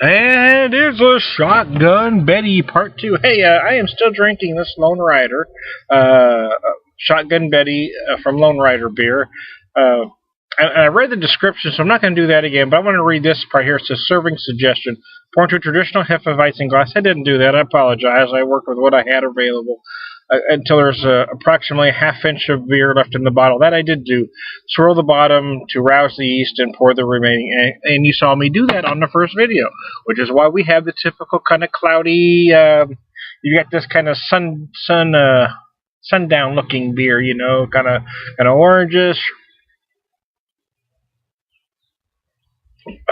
And it's a Shotgun Betty Part 2. Hey, I am still drinking this Lonerider, Shotgun Betty from Lonerider beer. I read the description, so I'm not going to do that again, but I want to read this part here. It says, serving suggestion. Pour into a traditional Hefeweizen glass. I didn't do that. I apologize. I worked with what I had available until there's approximately a half-inch of beer left in the bottle. That I did do. Swirl the bottom to rouse the yeast and pour the remaining. And you saw me do that on the first video, which is why we have the typical kind of cloudy, you got this kind of sundown-looking beer, you know, kind of orangish.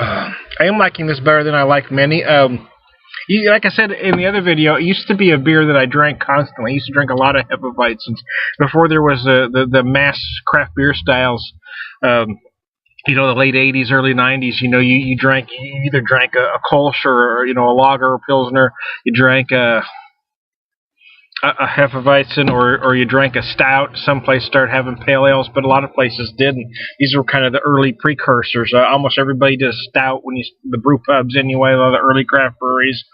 I am liking this better than I like many. Like I said in the other video, it used to be a beer that I drank constantly. I used to drink a lot of Hefeweizen before there was the mass craft beer styles. You know, the late 80s, early 90s. You know, you either drank a Kolsch or a lager or Pilsner. You drank a Hefeweizen or you drank a stout. Some places started having pale ales, but a lot of places didn't. These were kind of the early precursors. Almost everybody did a stout when the brew pubs anyway, a lot of the early craft breweries.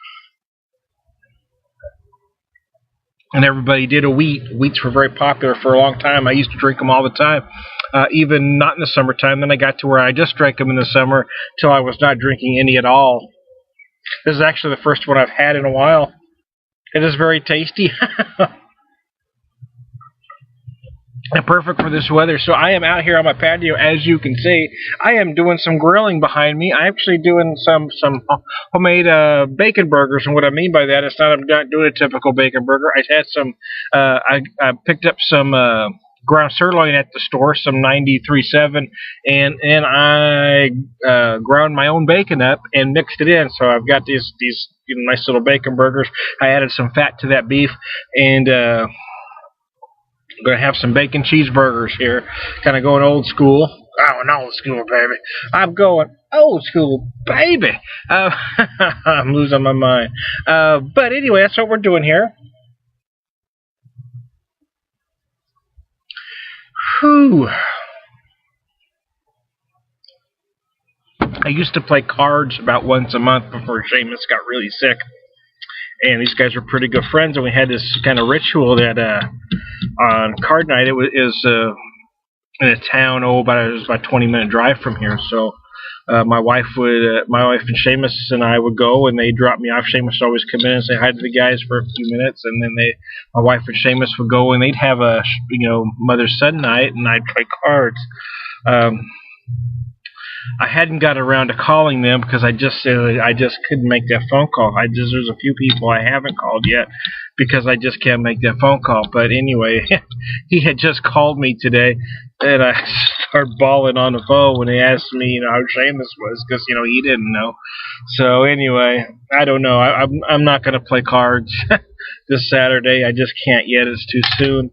And everybody did a wheat. Wheats were very popular for a long time. I used to drink them all the time, even not in the summertime. Then I got to where I just drank them in the summer till I was not drinking any at all. This is actually the first one I've had in a while. It is very tasty. And perfect for this weather. So I am out here on my patio, as you can see. I am doing some grilling behind me. I'm actually doing some homemade bacon burgers, and what I mean by that is I'm not doing a typical bacon burger. I had some. I picked up some ground sirloin at the store, some 93.7, and I ground my own bacon up and mixed it in. So I've got these nice little bacon burgers. I added some fat to that beef, and I'm going to have some bacon cheeseburgers here. Kind of going old school. Oh, an old school, baby. I'm going old school, baby. I'm losing my mind. But anyway, that's what we're doing here. Whew. I used to play cards about once a month before Seamus got really sick. And these guys were pretty good friends, and we had this kind of ritual that on card night, it was in a town, it was about a 20-minute drive from here. So my wife and Seamus and I would go, and they'd drop me off. Seamus would always come in and say hi to the guys for a few minutes, and then my wife and Seamus would go, and they'd have a mother-son night, and I'd play cards. I hadn't got around to calling them because I just couldn't make that phone call. There's a few people I haven't called yet because I just can't make that phone call. But anyway, he had just called me today, and I started bawling on the phone when he asked me, how Seamus was, because he didn't know. So anyway, I don't know. I'm not going to play cards this Saturday. I just can't yet. It's too soon.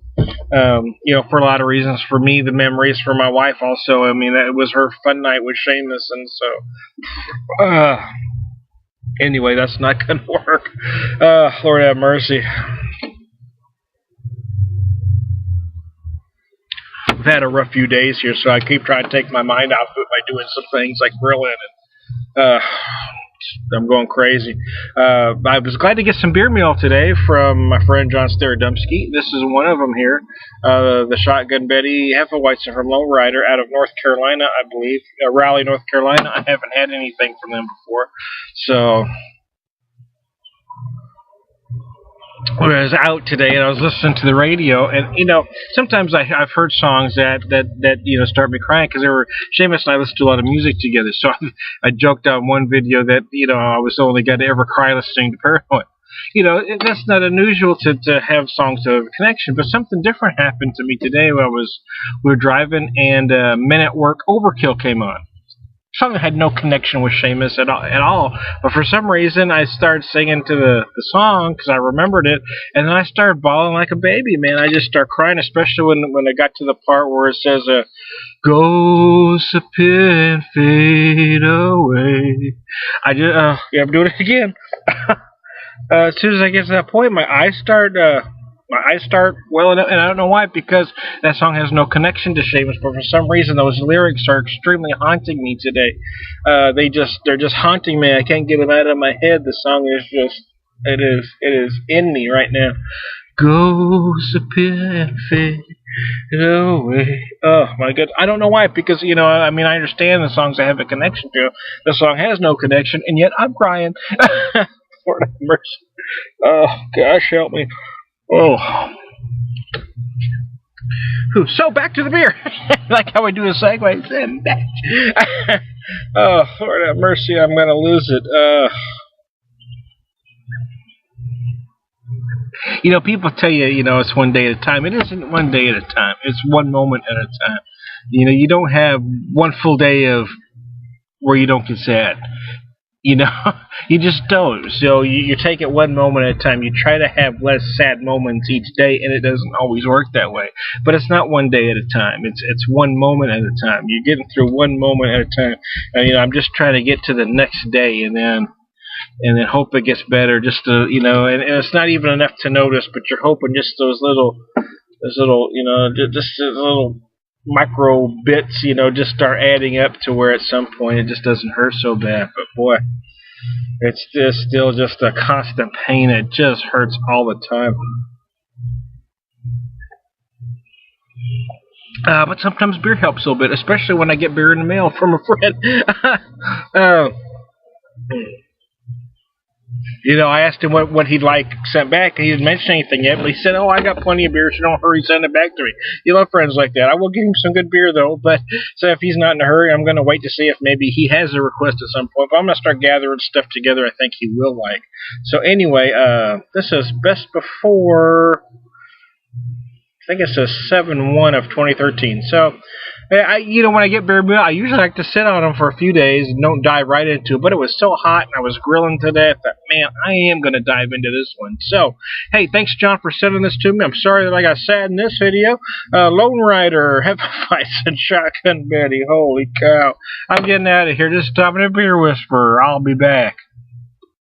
For a lot of reasons. For me, the memories. For my wife also. I mean, it was her fun night with Seamus, and so anyway, that's not going to work. Lord have mercy. I've had a rough few days here, so I keep trying to take my mind off of it by doing some things like grilling, and I'm going crazy. I was glad to get some beer meal today from my friend John Starodumsky. This is one of them here. The Shotgun Betty Hefeweizen from Lonerider out of North Carolina, I believe. Raleigh, North Carolina. I haven't had anything from them before. So I was out today and I was listening to the radio, and sometimes I've heard songs that start me crying because Seamus and I listened to a lot of music together. So I joked on one video that I was the only guy to ever cry listening to Paranoid. That's not unusual to have songs of connection, but something different happened to me today when we were driving, and Men at Work Overkill came on. Song had no connection with Seamus at all, but for some reason I started singing to the song because I remembered it, and then I started bawling like a baby, man. I just started crying, especially when I got to the part where it says, "Go disappear and fade away." I'm doing it again. As soon as I get to that point, my eyes start My eyes start welling up, and I don't know why, because that song has no connection to Seamus, but for some reason those lyrics are extremely haunting me today. They're just haunting me. I can't get them out of my head. The song is just, it is in me right now. Go disappear and fade away. Oh my god. I don't know why, because, you know, I mean, I understand the songs I have a connection to. The song has no connection, and yet I'm crying. Lord have mercy. Oh, gosh, help me. Oh. So, back to the beer. Like how I do a segue. Then back. Oh, Lord have mercy, I'm going to lose it. You know, people tell you, you know, it's one day at a time. It isn't one day at a time. It's one moment at a time. You know, you don't have one full day of where you don't get sad. You know, you just don't. So you take it one moment at a time. You try to have less sad moments each day, and it doesn't always work that way. But it's not one day at a time. It's one moment at a time. You're getting through one moment at a time. And, you know, I'm just trying to get to the next day, and then hope it gets better. Just to, you know, and it's not even enough to notice, but you're hoping just those little, you know, just little micro bits, you know, just start adding up to where at some point it just doesn't hurt so bad. But boy, it's just still just a constant pain. It just hurts all the time. But sometimes beer helps a little bit, especially when I get beer in the mail from a friend. You know, I asked him what he'd like sent back, and he didn't mention anything yet, but he said, oh, I got plenty of beer, so don't hurry, send it back to me. You love friends like that. I will get him some good beer, though, but so if he's not in a hurry, I'm going to wait to see if maybe he has a request at some point, but I'm going to start gathering stuff together I think he will like. So anyway, this is Best Before, I think it says 7/1 of 2013. So, you know, when I get beer, I usually like to sit on them for a few days and don't dive right into it. But it was so hot and I was grilling to death that, man, I am going to dive into this one. So, hey, thanks, John, for sending this to me. I'm sorry that I got sad in this video. Lonerider, Hefeweizen, Shotgun Betty. Holy cow. I'm getting out of here. Just stopping a beer whisperer. I'll be back.